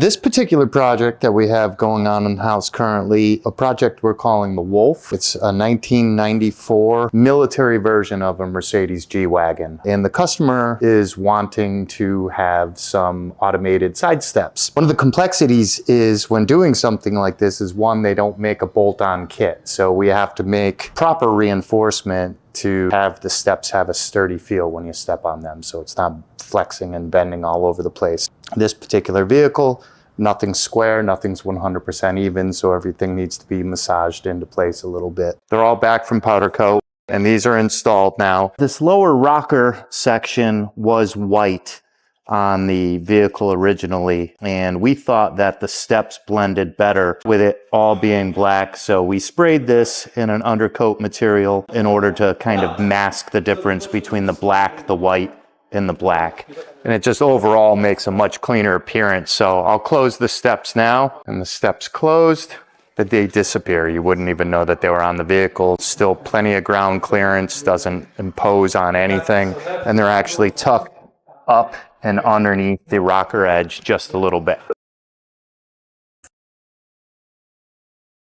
This particular project that we have going on in the house currently, a project we're calling the Wolf. It's a 1994 military version of a Mercedes G Wagen. And the customer is wanting to have some automated side steps. One of the complexities is when doing something like this is one, they don't make a bolt-on kit. So we have to make proper reinforcement to have the steps have a sturdy feel when you step on them, so it's not flexing and bending all over the place. This particular vehicle, nothing's square, nothing's 100% even, so everything needs to be massaged into place a little bit. They're all back from powder coat, and these are installed now. This lower rocker section was white on the vehicle originally, and we thought that the steps blended better with it all being black, so we sprayed this in an undercoat material in order to kind of mask the difference between the black, the white, and the black, and it just overall makes a much cleaner appearance. So I'll close the steps now, and the steps closed, but they disappear. You wouldn't even know that they were on the vehicle. Still plenty of ground clearance, doesn't impose on anything, and they're actually tucked up and underneath the rocker edge just a little bit.